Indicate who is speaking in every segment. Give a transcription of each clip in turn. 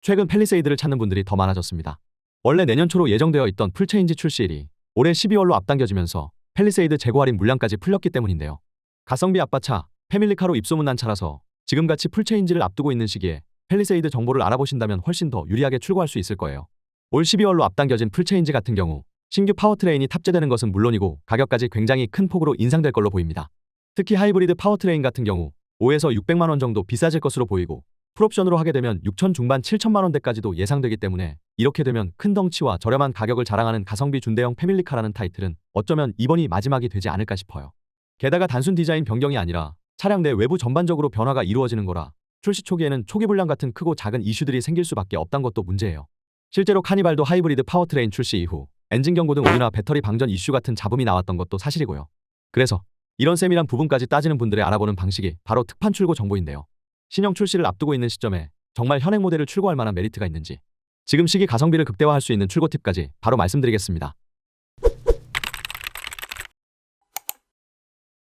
Speaker 1: 최근 팰리세이드를 찾는 분들이 더 많아졌습니다. 원래 내년 초로 예정되어 있던 풀체인지 출시일이 올해 12월로 앞당겨지면서 팰리세이드 재고 할인 물량까지 풀렸기 때문인데요. 가성비 아빠차, 패밀리카로 입소문난 차라서 지금같이 풀체인지를 앞두고 있는 시기에 팰리세이드 정보를 알아보신다면 훨씬 더 유리하게 출고할 수 있을 거예요. 올 12월로 앞당겨진 풀체인지 같은 경우 신규 파워트레인이 탑재되는 것은 물론이고 가격까지 굉장히 큰 폭으로 인상될 걸로 보입니다. 특히 하이브리드 파워트레인 같은 경우 5에서 600만 원 정도 비싸질 것으로 보이고 풀옵션으로 하게 되면 6천 중반 7천만 원대까지도 예상되기 때문에 이렇게 되면 큰 덩치와 저렴한 가격을 자랑하는 가성비 준대형 패밀리카라는 타이틀은 어쩌면 이번이 마지막이 되지 않을까 싶어요. 게다가 단순 디자인 변경이 아니라 차량 내 외부 전반적으로 변화가 이루어지는 거라 출시 초기에는 초기 불량 같은 크고 작은 이슈들이 생길 수밖에 없단 것도 문제예요. 실제로 카니발도 하이브리드 파워트레인 출시 이후 엔진 경고 등 오류나 배터리 방전 이슈 같은 잡음이 나왔던 것도 사실이고요. 그래서 이런 세밀한 부분까지 따지는 분들의 알아보는 방식이 바로 특판 출고 정보인데요. 신형 출시를 앞두고 있는 시점에 정말 현행 모델을 출고할 만한 메리트가 있는지 지금 시기 가성비를 극대화할 수 있는 출고 팁까지 바로 말씀드리겠습니다.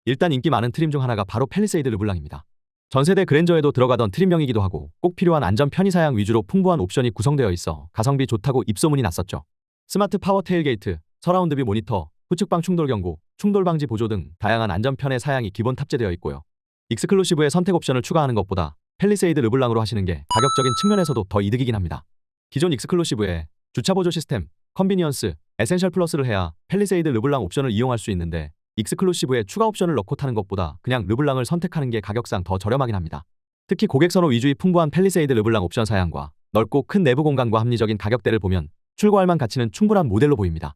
Speaker 1: 일단 인기 많은 트림 중 하나가 바로 팰리세이드 르블랑입니다. 전세대 그랜저에도 들어가던 트림명이기도 하고 꼭 필요한 안전 편의 사양 위주로 풍부한 옵션이 구성되어 있어 가성비 좋다고 입소문이 났었죠. 스마트 파워 테일게이트, 서라운드뷰 모니터, 후측방 충돌 경고, 충돌 방지 보조 등 다양한 안전 편의 사양이 기본 탑재되어 있고요. 익스클루시브의 선택 옵션을 추가하는 것보다 팰리세이드 르블랑으로 하시는 게 가격적인 측면에서도 더 이득이긴 합니다. 기존 익스클루시브에 주차 보조 시스템, 컨비니언스, 에센셜 플러스를 해야 팰리세이드 르블랑 옵션을 이용할 수 있는데 익스클루시브에 추가 옵션을 넣고 타는 것보다 그냥 르블랑을 선택하는 게 가격상 더 저렴하긴 합니다. 특히 고객 선호 위주의 풍부한 팰리세이드 르블랑 옵션 사양과 넓고 큰 내부 공간과 합리적인 가격대를 보면 출고할 만 가치는 충분한 모델로 보입니다.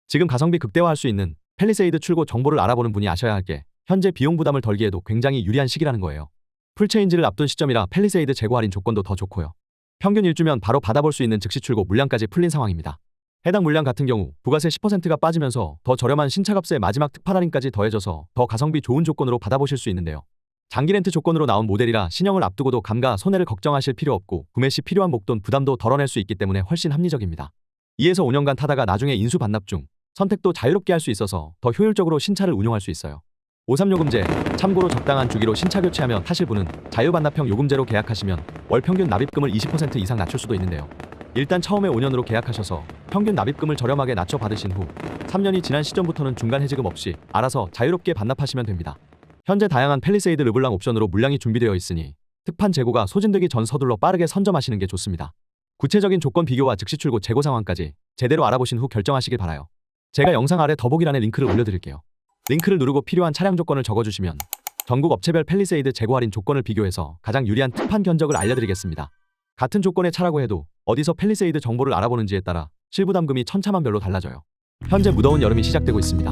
Speaker 1: 지금 가성비 극대화할 수 있는 팰리세이드 출고 정보를 알아보는 분이 아셔야 할 게 현재 비용 부담을 덜기에도 굉장히 유리한 시기라는 거예요. 풀체인지를 앞둔 시점이라 팰리세이드 재고 할인 조건도 더 좋고요. 평균 일주면 바로 받아볼 수 있는 즉시 출고 물량까지 풀린 상황입니다. 해당 물량 같은 경우 부가세 10%가 빠지면서 더 저렴한 신차값의 마지막 특판 할인까지 더해져서 더 가성비 좋은 조건으로 받아보실 수 있는데요. 장기 렌트 조건으로 나온 모델이라 신형을 앞두고도 감가 손해를 걱정하실 필요 없고 구매 시 필요한 목돈 부담도 덜어낼 수 있기 때문에 훨씬 합리적입니다. 2에서 5년간 타다가 나중에 인수 반납 중 선택도 자유롭게 할 수 있어서 더 효율적으로 신차를 운용할 수 있어요. 53요금제, 참고로 적당한 주기로 신차 교체하며 타실 분은 자유반납형 요금제로 계약하시면 월 평균 납입금을 20% 이상 낮출 수도 있는데요. 일단 처음에 5년으로 계약하셔서 평균 납입금을 저렴하게 낮춰 받으신 후 3년이 지난 시점부터는 중간 해지금 없이 알아서 자유롭게 반납하시면 됩니다. 현재 다양한 팰리세이드 르블랑 옵션으로 물량이 준비되어 있으니 특판 재고가 소진되기 전 서둘러 빠르게 선점하시는 게 좋습니다. 구체적인 조건 비교와 즉시 출고 재고 상황까지 제대로 알아보신 후 결정하시길 바라요. 제가 영상 아래 더보기란에 링크를 올려드릴게요. 링크를 누르고 필요한 차량 조건을 적어주시면 전국 업체별 팰리세이드 재고 할인 조건을 비교해서 가장 유리한 특판 견적을 알려드리겠습니다. 같은 조건의 차라고 해도 어디서 팰리세이드 정보를 알아보는지에 따라 실부담금이 천차만별로 달라져요. 현재 무더운 여름이 시작되고 있습니다.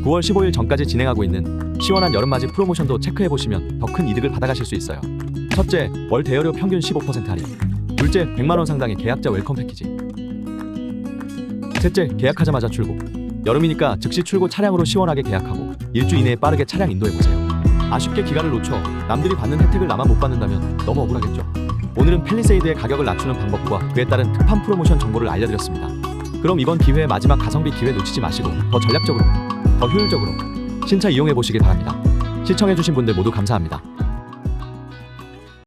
Speaker 1: 9월 15일 전까지 진행하고 있는 시원한 여름맞이 프로모션도 체크해보시면 더 큰 이득을 받아가실 수 있어요. 첫째, 월 대여료 평균 15% 할인. 둘째, 100만원 상당의 계약자 웰컴 패키지. 셋째, 계약하자마자 출고. 여름이니까 즉시 출고 차량으로 시원하게 계약하고 일주 이내에 빠르게 차량 인도해보세요. 아쉽게 기간을 놓쳐 남들이 받는 혜택을 나만 못 받는다면 너무 억울하겠죠. 오늘은 팰리세이드의 가격을 낮추는 방법과 그에 따른 특판 프로모션 정보를 알려드렸습니다. 그럼 이번 기회의 마지막 가성비 기회 놓치지 마시고 더 전략적으로, 더 효율적으로 신차 이용해보시길 바랍니다. 시청해주신 분들 모두 감사합니다.